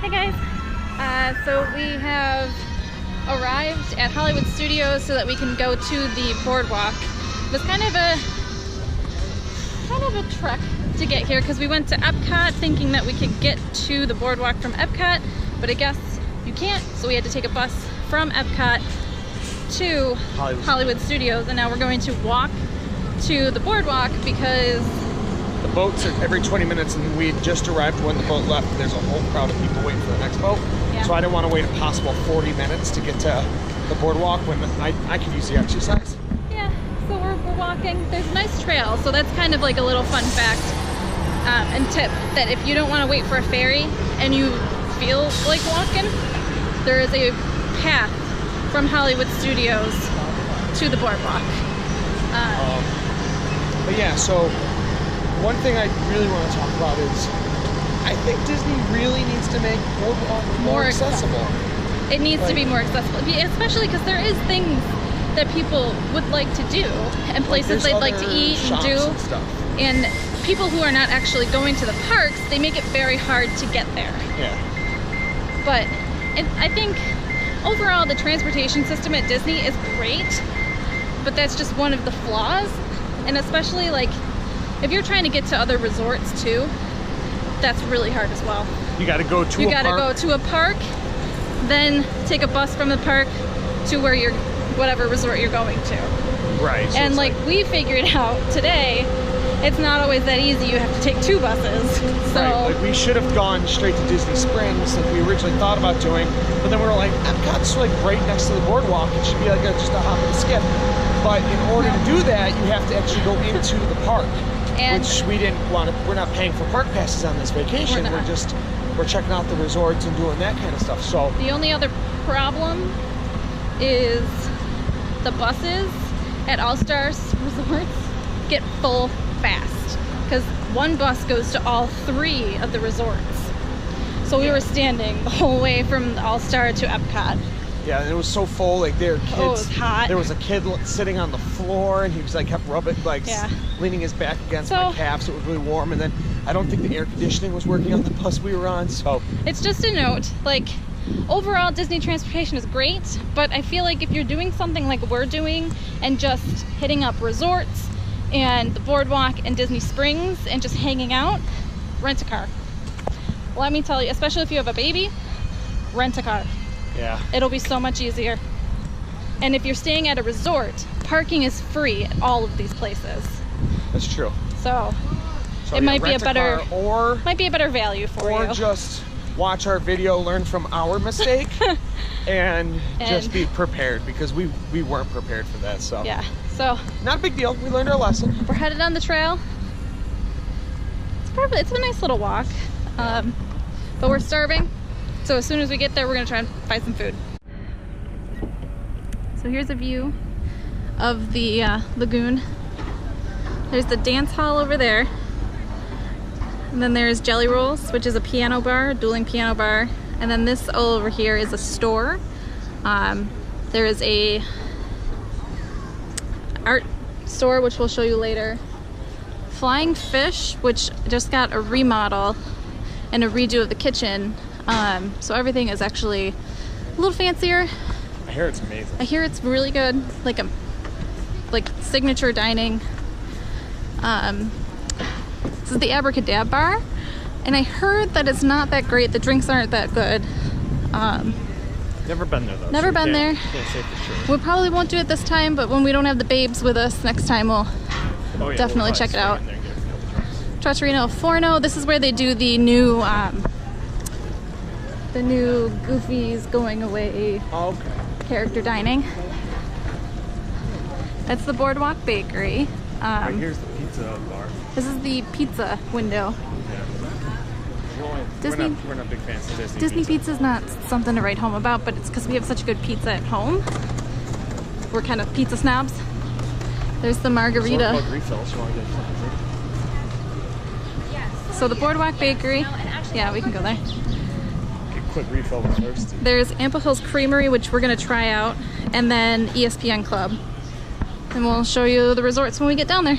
Hey guys, so we have arrived at Hollywood Studios so that we can go to the Boardwalk. It was kind of a trek to get here because we went to Epcot thinking that we could get to the Boardwalk from Epcot, but I guess you can't, so we had to take a bus from Epcot to Hollywood Studios, and now we're going to walk to the Boardwalk because the boats are every 20 minutes, and we just arrived when the boat left. There's a whole crowd of people waiting for the next boat. Yeah. So I didn't want to wait a possible 40 minutes to get to the Boardwalk when I could use the exercise. Yeah, so we're walking. There's a nice trail, so that's kind of like a little fun fact and tip, that if you don't want to wait for a ferry and you feel like walking, there is a path from Hollywood Studios to the Boardwalk. But yeah, so one thing I really want to talk about is I think Disney really needs to make Boardwalk more accessible. It needs to be more accessible, especially because there is things that people would like to do and places they'd like to eat and do. And people who are not actually going to the parks, they make it very hard to get there. Yeah. But I think overall the transportation system at Disney is great, but that's just one of the flaws. And especially like if you're trying to get to other resorts too, that's really hard as well. You gotta go to You gotta go to a park, then take a bus from the park to where you're, whatever resort you're going to. Right. So and like we figured out today, it's not always that easy. You have to take two buses. So right. Like we should have gone straight to Disney Springs like we originally thought about doing, but then we were like, Epcot's like right next to the Boardwalk. It should be like just a hop and a skip. But in order to do that, you have to actually go into the park. And which we didn't want to. We're not paying for park passes on this vacation. We're checking out the resorts and doing that kind of stuff. So the only other problem is the buses at All-Star resorts get full fast because one bus goes to all three of the resorts. So we were standing the whole way from All-Star to Epcot. Yeah, and it was so full. Like there were kids. Oh, it was hot. There was a kid sitting on the floor, and he was like kept rubbing, like leaning his back against my calf, so it was really warm. And then I don't think the air conditioning was working on the bus we were on. So it's just a note. Like overall, Disney transportation is great, but I feel like if you're doing something like we're doing and just hitting up resorts and the Boardwalk and Disney Springs and just hanging out, rent a car. Let me tell you, especially if you have a baby, rent a car. Yeah. It'll be so much easier. And if you're staying at a resort, parking is free at all of these places. That's true. So it might be a better value for you. Or just watch our video, learn from our mistake, and just be prepared, because we weren't prepared for that. So yeah. So not a big deal. We learned our lesson. We're headed on the trail. It's a nice little walk, but we're starving. So as soon as we get there, we're gonna try and find some food. So here's a view of the lagoon. There's the dance hall over there. And then there's Jelly Rolls, which is a piano bar, a dueling piano bar. And then this over here is a store. There is a art store, which we'll show you later. Flying Fish, which just got a remodel and a redo of the kitchen. So everything is actually a little fancier. I hear it's amazing. I hear it's really good, like signature dining. This is the Abracadabra bar, and I heard that it's not that great. The drinks aren't that good. Never been there though. Never been there. Can't say for sure. We probably won't do it this time, but when we don't have the babes with us next time, we'll definitely check it out. Trattorino al Forno. This is where they do the new Goofy's Going Away character dining. That's the Boardwalk Bakery. Right here's the pizza bar. This is the pizza window. Yeah. We're not big fans of Disney. Disney pizza is not something to write home about, but it's because we have such good pizza at home. We're kind of pizza snobs. There's the margarita. So the Boardwalk Bakery. Yeah, we can go there. Quick refill when thirsty. There's Ample Hills Creamery, which we're gonna try out, and then ESPN Club. And we'll show you the resorts when we get down there.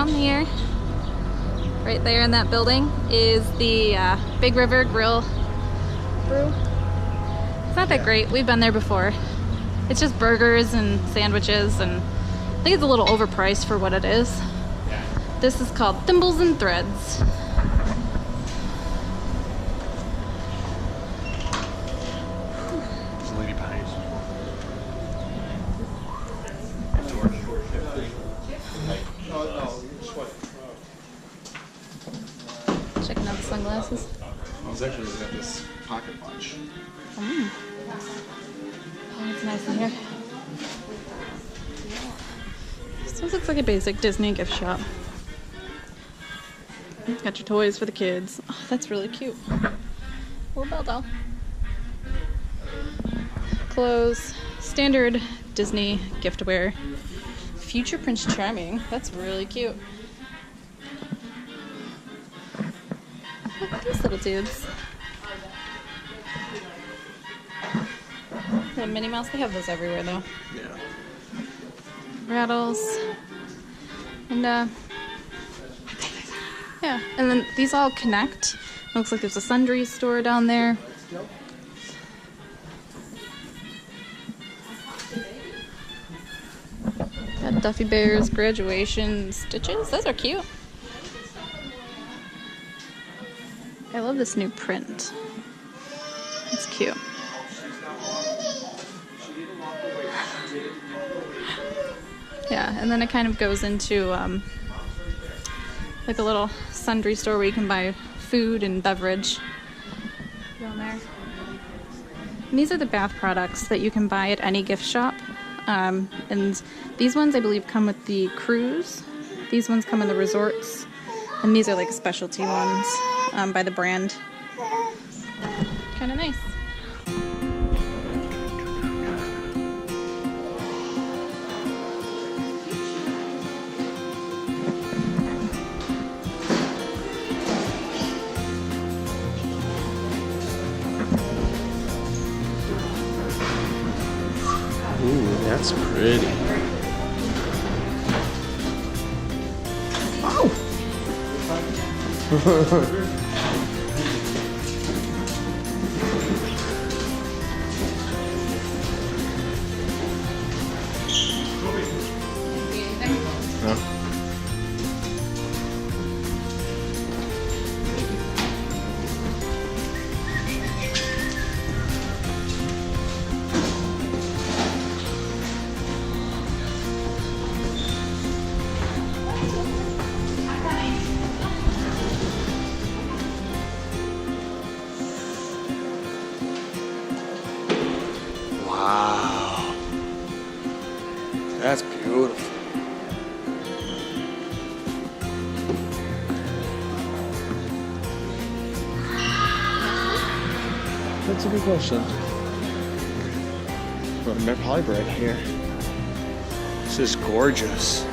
down here, right there in that building, is the Big River Grill Brew. It's not that great. We've been there before. It's just burgers and sandwiches, and I think it's a little overpriced for what it is. Yeah. This is called Thimbles and Threads. There's a lady behind us. Checking out the sunglasses. I was actually looking at this pocket watch. Oh, it's nice in here. This looks like a basic Disney gift shop. Got your toys for the kids. Oh, that's really cute. Little bell doll. Clothes. Standard Disney giftware. Future Prince Charming. That's really cute. Look at these little dudes. The Minnie Mouse, they have those everywhere though. Yeah. Rattles. And yeah, and then these all connect. Looks like there's a sundries store down there. Got Duffy Bears, graduation stitches. Those are cute. I love this new print. It's cute. Yeah, and then it kind of goes into like a little sundry store where you can buy food and beverage down there. And these are the bath products that you can buy at any gift shop. And these ones, I believe, come with the cruise. These ones come in the resorts. And these are like specialty ones by the brand. Kind of nice. Ooh, that's pretty. Oh! Wow. That's beautiful. That's a good question. But my probably right here. This is gorgeous.